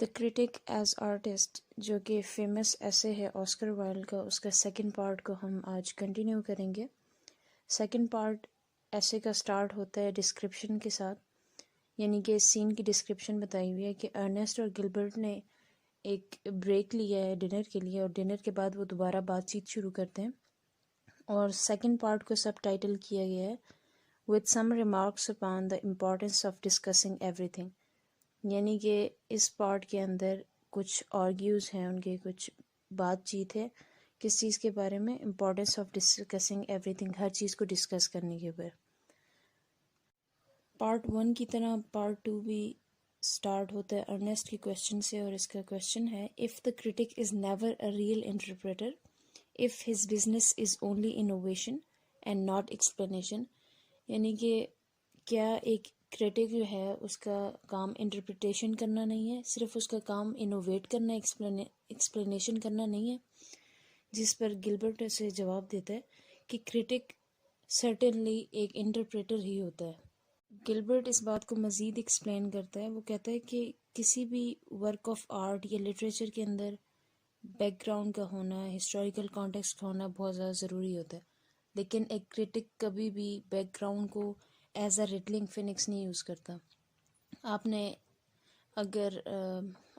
دا Currituck as artist, جو کہ famous ایسے ہے آسکر وائلڈ کا، اس کا سیکنڈ پارٹ کو ہم آج کنٹینیو کریں گے۔ سیکنڈ پارٹ ایسے کا سٹارٹ ہوتا ہے ڈسکرپشن کے ساتھ، یعنی کہ سین کی ڈسکرپشن بتائی ہوئی ہے کہ ارنیسٹ اور گلبرٹ نے ایک بریک لیا ہے ڈنر کے لیے، اور ڈنر کے بعد وہ دوبارہ بات چیت شروع کرتے ہیں، اور سیکنڈ پارٹ کو سب ٹائٹل کیا گیا ہے with some remarks upon the importance of discussing everything، یعنی کہ اس پارٹ کے اندر کچھ آرگیوز ہیں، ان کے کچھ بات چیت ہے کس چیز کے بارے میں، importance of discussing everything, ہر چیز کو ڈسکس کرنے کے اوپر۔ پارٹ 1 کی طرح پارٹ 2 بھی سٹارٹ ہوتا ہے ارنیسٹ کی کوشچن سے، اور اس کا کوشچن ہے if the critic is never a real interpreter, if his business is only innovation and not explanation، یعنی کہ کیا ایک کریٹک جو ہے اس کا کام انٹرپریٹیشن کرنا نہیں ہے، صرف اس کا کام انوویٹ کرنا، ایکسپلینیشن کرنا نہیں ہے، جس پر گلبرٹ سے جواب دیتا ہے کہ کریٹک سرٹنلی ایک انٹرپریٹر ہی ہوتا ہے۔ گلبرٹ اس بات کو مزید ایکسپلین کرتا ہے، وہ کہتا ہے کہ کسی بھی ورک آف آرٹ یا لٹریچر کے اندر بیک گراؤنڈ کا ہونا، ہسٹوریکل کانٹیکسٹ ہونا بہت زیادہ ضروری ہوتا ہے، لیکن ایک کرٹک کبھی بھی بیک گراؤنڈ کو ایز اے ریٹلنگ فینکس نہیں یوز کرتا۔ آپ نے اگر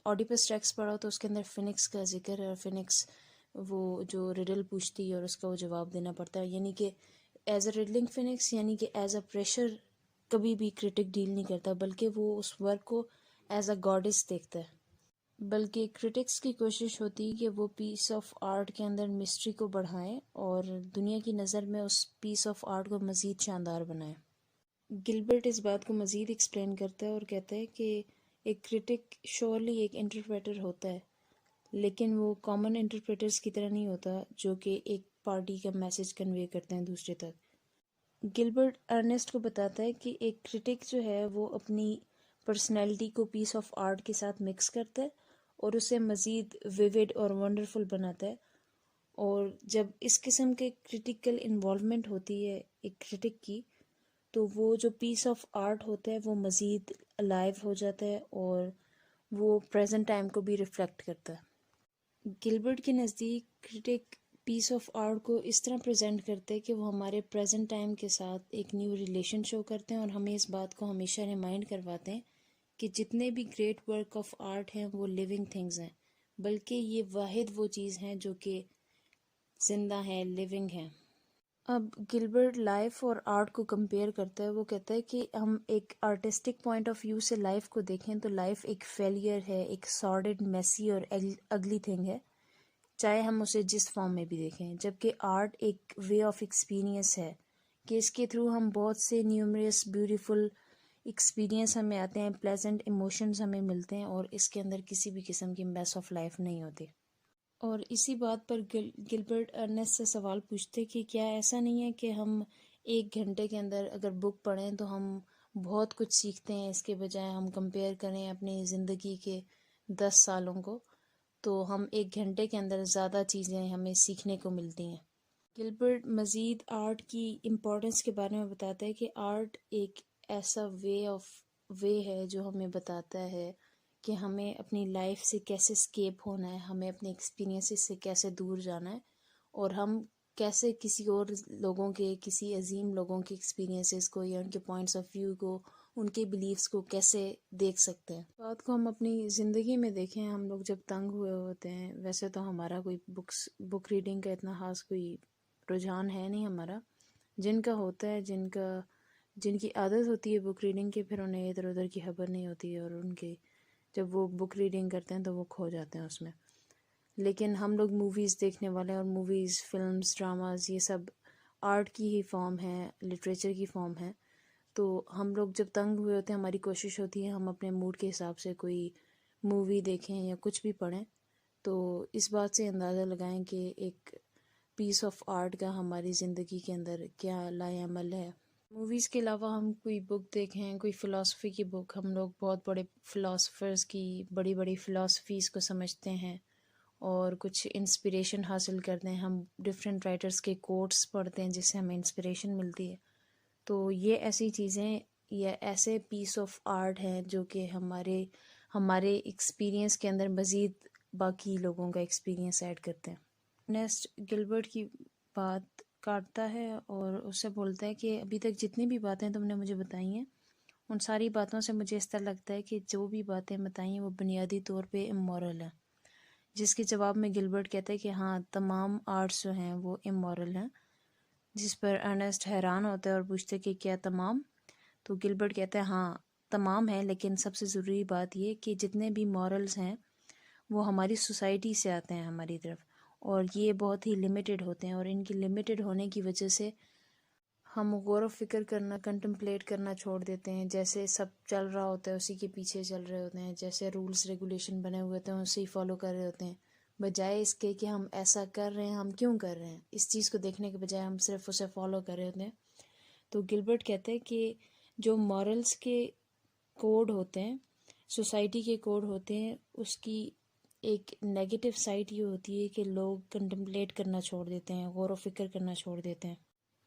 آڈیپس ٹیکسٹ پڑھا تو اس کے اندر فینکس کا ذکر ہے، اور فینکس وہ جو ریڈل پوچھتی ہے اور اس کا وہ جواب دینا پڑتا ہے، یعنی کہ ایز اے ریڈلنگ فینکس، یعنی کہ ایز اے پریشر کبھی بھی کرٹک ڈیل نہیں کرتا، بلکہ وہ اس ورک کو ایز اے گاڈس دیکھتا ہے۔ بلکہ کرٹکس کی کوشش ہوتی ہے کہ وہ پیس آف آرٹ کے اندر مسٹری کو بڑھائیں اور دنیا کی نظر میں اس پیس آف آرٹ کو مزید شاندار بنائیں۔ گلبرٹ اس بات کو مزید ایکسپلین کرتا ہے اور کہتا ہے کہ ایک کرٹک شورلی ایک انٹرپریٹر ہوتا ہے، لیکن وہ کامن انٹرپریٹرز کی طرح نہیں ہوتا جو کہ ایک پارٹی کا میسج کنوے کرتے ہیں دوسرے تک۔ گلبرٹ ارنیسٹ کو بتاتا ہے کہ ایک کرٹک جو ہے وہ اپنی پرسنالٹی کو پیس آف آرٹ کے ساتھ مکس کرتا ہے اور اسے مزید ویوڈ اور ونڈرفل بناتا ہے، اور جب اس قسم کے کرٹیکل انوالومنٹ ہوتی ہے ایک کرٹک کی، تو وہ جو پیس آف آرٹ ہوتا ہے وہ مزید الائیو ہو جاتا ہے اور وہ پریزنٹ ٹائم کو بھی ریفلیکٹ کرتا ہے۔ گلبرٹ کے نزدیک کرٹک پیس آف آرٹ کو اس طرح پریزنٹ کرتے ہیں کہ وہ ہمارے پریزنٹ ٹائم کے ساتھ ایک نیو ریلیشن شو کرتے ہیں، اور ہمیں اس بات کو ہمیشہ ریمائنڈ کرواتے ہیں کہ جتنے بھی گریٹ ورک آف آرٹ ہیں وہ لیونگ تھنگز ہیں، بلکہ یہ واحد وہ چیز ہیں جو کہ زندہ ہیں، لیونگ ہیں۔ اب گلبرٹ لائف اور آرٹ کو کمپیئر کرتا ہے، وہ کہتا ہے کہ ہم ایک آرٹسٹک پوائنٹ آف ویو سے لائف کو دیکھیں تو لائف ایک فیلئر ہے، ایک سارڈڈ، میسی اور اگلی تھنگ ہے، چاہے ہم اسے جس فارم میں بھی دیکھیں، جبکہ آرٹ ایک وے آف ایکسپیرینس ہے کہ اس کے تھرو ہم بہت سے نیومرس بیوٹیفل ایکسپیرینس ہمیں آتے ہیں، پلیزنٹ ایموشنز ہمیں ملتے ہیں، اور اس کے اندر کسی بھی قسم کی میس آف لائف نہیں ہوتی۔ اور اسی بات پر گلبرٹ ارنیسٹ سے سوال پوچھتے کہ کیا ایسا نہیں ہے کہ ہم 1 گھنٹے کے اندر اگر بک پڑھیں تو ہم بہت کچھ سیکھتے ہیں، اس کے بجائے ہم کمپیئر کریں اپنی زندگی کے 10 سالوں کو، تو ہم 1 گھنٹے کے اندر زیادہ چیزیں ہمیں سیکھنے کو ملتی ہیں۔ گلبرٹ مزید آرٹ کی امپورٹنس کے بارے میں بتاتا ہے کہ آرٹ ایک ایسا وے ہے جو ہمیں بتاتا ہے کہ ہمیں اپنی لائف سے کیسے اسکیپ ہونا ہے، ہمیں اپنے ایکسپیرینسز سے کیسے دور جانا ہے، اور ہم کیسے کسی اور لوگوں کے، کسی عظیم لوگوں کے ایکسپیرینسز کو یا ان کے پوائنٹس آف ویو کو، ان کے بلیفز کو کیسے دیکھ سکتے ہیں۔ بات کو ہم اپنی زندگی میں دیکھیں، ہم لوگ جب تنگ ہوئے ہوتے ہیں، ویسے تو ہمارا کوئی بک ریڈنگ کا اتنا خاص کوئی رجحان ہے نہیں ہمارا، جن کا ہوتا ہے، جن کی عادت ہوتی ہے بک ریڈنگ کی، پھر انہیں ادھر ادھر کی خبر نہیں ہوتی ہے، اور ان کے جب وہ بک ریڈنگ کرتے ہیں تو وہ کھو جاتے ہیں اس میں۔ لیکن ہم لوگ موویز دیکھنے والے ہیں، اور موویز، فلمز، ڈراماز، یہ سب آرٹ کی ہی فارم ہے، لٹریچر کی فارم ہے، تو ہم لوگ جب تنگ ہوئے ہوتے ہیں، ہماری کوشش ہوتی ہے ہم اپنے موڈ کے حساب سے کوئی مووی دیکھیں یا کچھ بھی پڑھیں، تو اس بات سے اندازہ لگائیں کہ ایک پیس آف آرٹ کا ہماری زندگی کے اندر کیا لائے عمل ہے۔ موویز کے علاوہ ہم کوئی بک دیکھیں، کوئی فلاسفی کی بک، ہم لوگ بہت بڑے فلاسفرز کی بڑی بڑی فلاسفیز کو سمجھتے ہیں اور کچھ انسپریشن حاصل کرتے ہیں، ہم ڈفرینٹ رائٹرز کے کوٹس پڑھتے ہیں جس سے ہمیں انسپریشن ملتی ہے، تو یہ ایسی چیزیں یا ایسے پیس آف آرٹ ہیں جو کہ ہمارے ایکسپیرینس کے اندر مزید باقی لوگوں کا ایکسپیرینس ایڈ کرتے ہیں۔ ارنیسٹ گلبرٹ کی بات کاٹتا ہے اور اس سے بولتا ہے کہ ابھی تک جتنی بھی باتیں تم نے مجھے بتائی ہیں ان ساری باتوں سے مجھے اس طرح لگتا ہے کہ جو بھی باتیں بتائی ہیں وہ بنیادی طور پہ امورل ہیں، جس کے جواب میں گلبرٹ کہتا ہے کہ ہاں تمام آرٹس جو ہیں وہ امورل ہیں، جس پر ارنیسٹ حیران ہوتا ہے اور پوچھتے کہ کیا تمام؟ تو گلبرٹ کہتا ہے ہاں تمام ہیں، لیکن سب سے ضروری بات یہ کہ جتنے بھی مورلز ہیں وہ ہماری سوسائٹی سے آتے ہیں ہماری طرف، اور یہ بہت ہی لمیٹڈ ہوتے ہیں، اور ان کی لمیٹڈ ہونے کی وجہ سے ہم غور و فکر کرنا، کنٹمپلیٹ کرنا چھوڑ دیتے ہیں، جیسے سب چل رہا ہوتا ہے اسی کے پیچھے چل رہے ہوتے ہیں، جیسے رولز ریگولیشن بنے ہوئے ہوتے ہیں اسی ہی فالو کر رہے ہوتے ہیں، بجائے اس کے کہ ہم ایسا کر رہے ہیں، ہم کیوں کر رہے ہیں، اس چیز کو دیکھنے کے بجائے ہم صرف اسے فالو کر رہے ہوتے ہیں۔ تو گلبرٹ کہتے ہیں کہ جو مورلز کے کوڈ ہوتے ہیں، سوسائٹی کے کوڈ ہوتے ہیں، اس کی ایک نیگیٹو سائڈ یہ ہوتی ہے کہ لوگ کنٹمپلیٹ کرنا چھوڑ دیتے ہیں، غور و فکر کرنا چھوڑ دیتے ہیں۔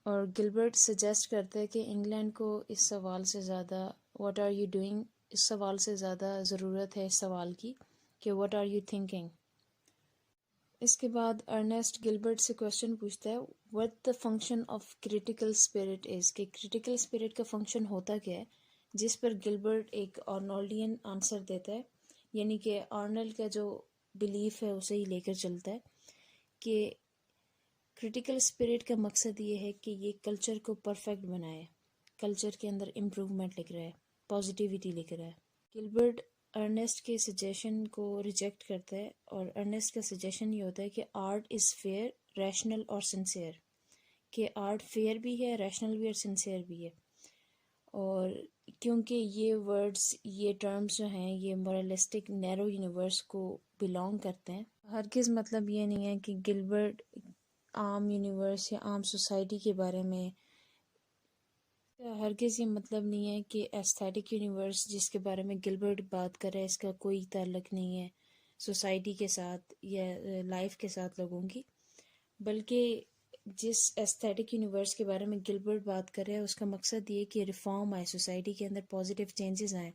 اور گلبرٹ سجیسٹ کرتے ہیں کہ انگلینڈ کو اس سوال سے زیادہ واٹ آر یو ڈوئنگ، اس سوال سے زیادہ ضرورت ہے اس سوال کی کہ واٹ آر یو تھنکنگ۔ اس کے بعد ارنیسٹ گلبرٹ سے کویشچن پوچھتا ہے what the function of critical spirit is، کہ critical spirit کا فنکشن ہوتا کیا ہے، جس پر گلبرٹ ایک آرنولڈین آنسر دیتا ہے، یعنی کہ آرنلڈ کا جو بلیف ہے اسے ہی لے کر چلتا ہے کہ کرٹیکل اسپرٹ کا مقصد یہ ہے کہ یہ کلچر کو پرفیکٹ بنائے، کلچر کے اندر امپروومنٹ لکھ رہا ہے، پازیٹیوٹی لکھ رہا ہے۔ گلبرٹ ارنیسٹ کے سجیشن کو ریجیکٹ کرتا ہے، اور ارنیسٹ کا سجیشن یہ ہوتا ہے کہ آرٹ از فیئر، ریشنل اور سنسیئر، کہ آرٹ فیئر بھی ہے، ریشنل بھی اور سنسیئر بھی ہے۔ اور کیونکہ یہ ورڈز، یہ ٹرمز جو ہیں یہ مورلسٹک نیرو یونیورس کو بلانگ کرتے ہیں، ہرگز مطلب یہ نہیں ہے کہ گلبرٹ عام یونیورس یا عام سوسائٹی کے بارے میں، ہرگز یہ مطلب نہیں ہے کہ ایستھیٹک یونیورس جس کے بارے میں گلبرٹ بات کر رہا ہے اس کا کوئی تعلق نہیں ہے سوسائٹی کے ساتھ یا لائف کے ساتھ لوگوں کی، بلکہ جس ایستھیٹک یونیورس کے بارے میں گلبرٹ بات کر رہا ہے اس کا مقصد یہ کہ ریفارم آئے، سوسائٹی کے اندر پازیٹیو چینجز آئیں،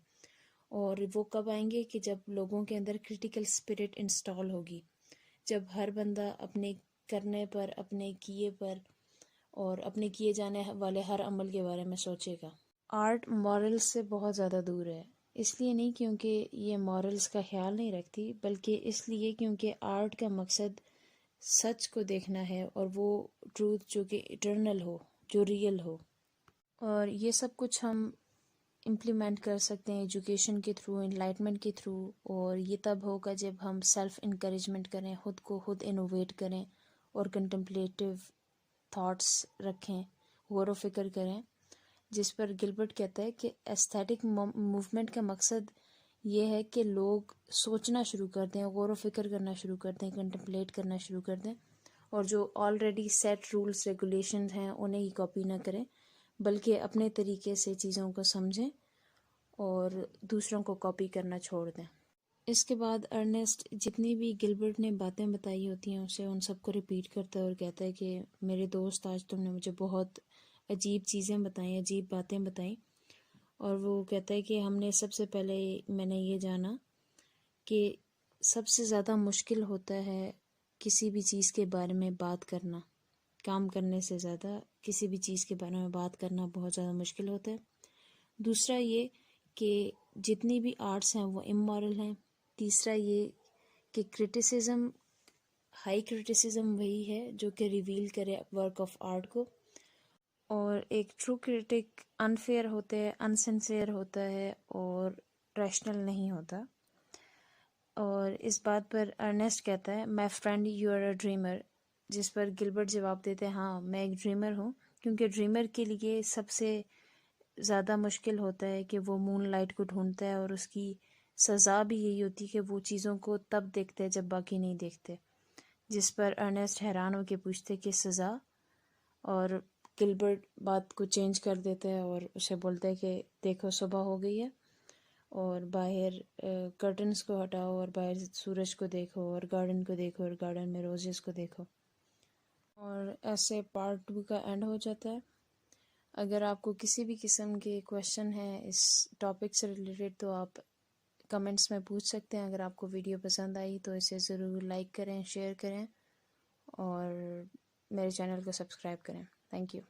اور وہ کب آئیں گے کہ جب لوگوں کے اندر کرٹیکل اسپرٹ انسٹال ہوگی، جب ہر بندہ اپنے کرنے پر، اپنے کیے پر اور اپنے کیے جانے والے ہر عمل کے بارے میں سوچے گا۔ آرٹ مورلز سے بہت زیادہ دور ہے، اس لیے نہیں کیونکہ یہ مورلز کا خیال نہیں رکھتی، بلکہ اس لیے کیونکہ آرٹ کا مقصد سچ کو دیکھنا ہے، اور وہ ٹروتھ جو کہ ایٹرنل ہو، جو ریئل ہو۔ اور یہ سب کچھ ہم امپلیمنٹ کر سکتے ہیں ایجوکیشن کے تھرو، انلائٹمنٹ کے تھرو، اور یہ تب ہوگا جب ہم سیلف انکریجمنٹ کریں، خود کو خود انوویٹ کریں اور کنٹمپلیٹیو تھاٹس رکھیں، غور و فکر کریں، جس پر گلبرٹ کہتا ہے کہ ایستھیٹک موومنٹ کا مقصد یہ ہے کہ لوگ سوچنا شروع کر دیں، غور و فکر کرنا شروع کر دیں، کنٹمپلیٹ کرنا شروع کر دیں، اور جو آلریڈی سیٹ رولز ریگولیشنز ہیں انہیں ہی کاپی نہ کریں، بلکہ اپنے طریقے سے چیزوں کو سمجھیں اور دوسروں کو کاپی کرنا چھوڑ دیں۔ اس کے بعد ارنیسٹ جتنی بھی گلبرٹ نے باتیں بتائی ہوتی ہیں اسے ان سب کو ریپیٹ کرتا ہے اور کہتا ہے کہ میرے دوست آج تم نے مجھے بہت عجیب چیزیں بتائیں، عجیب باتیں بتائیں، اور وہ کہتا ہے کہ ہم نے سب سے پہلے میں نے یہ جانا کہ سب سے زیادہ مشکل ہوتا ہے کسی بھی چیز کے بارے میں بات کرنا، کام کرنے سے زیادہ کسی بھی چیز کے بارے میں بات کرنا بہت زیادہ مشکل ہوتا ہے۔ دوسرا یہ کہ جتنی بھی آرٹس ہیں وہ امورل ہیں۔ تیسرا یہ کہ کرٹیسزم، ہائی کرٹیسزم وہی ہے جو کہ ریویل کرے ورک آف آرٹ کو، اور ایک ٹرو کرٹک انفیئر ہوتا ہے، انسنسیئر ہوتا ہے اور ریشنل نہیں ہوتا۔ اور اس بات پر ارنیسٹ کہتا ہے my friend you are a dreamer, جس پر گلبرٹ جواب دیتے ہیں ہاں میں ایک ڈریمر ہوں، کیونکہ ڈریمر کے لیے سب سے زیادہ مشکل ہوتا ہے کہ وہ مون لائٹ کو ڈھونڈتا ہے، اور اس کی سزا بھی یہی ہوتی ہے کہ وہ چیزوں کو تب دیکھتے جب باقی نہیں دیکھتے، جس پر ارنیسٹ حیران ہو کے پوچھتے کہ سزا، اور گلبرٹ بات کو چینج کر دیتا ہے اور اسے بولتا ہے کہ دیکھو صبح ہو گئی ہے، اور باہر کرٹنس کو ہٹاؤ اور باہر سورج کو دیکھو اور گارڈن کو دیکھو اور گارڈن میں روزز کو دیکھو۔ اور ایسے پارٹ 2 کا اینڈ ہو جاتا ہے۔ اگر آپ کو کسی بھی قسم کے کویشچن ہیں اس ٹاپک سے ریلیٹڈ تو آپ کمنٹس میں پوچھ سکتے ہیں. اگر آپ کو ویڈیو پسند آئی تو اسے ضرور لائک کریں، شیئر کریں اور میرے چینل کو سبسکرائب کریں. Thank you.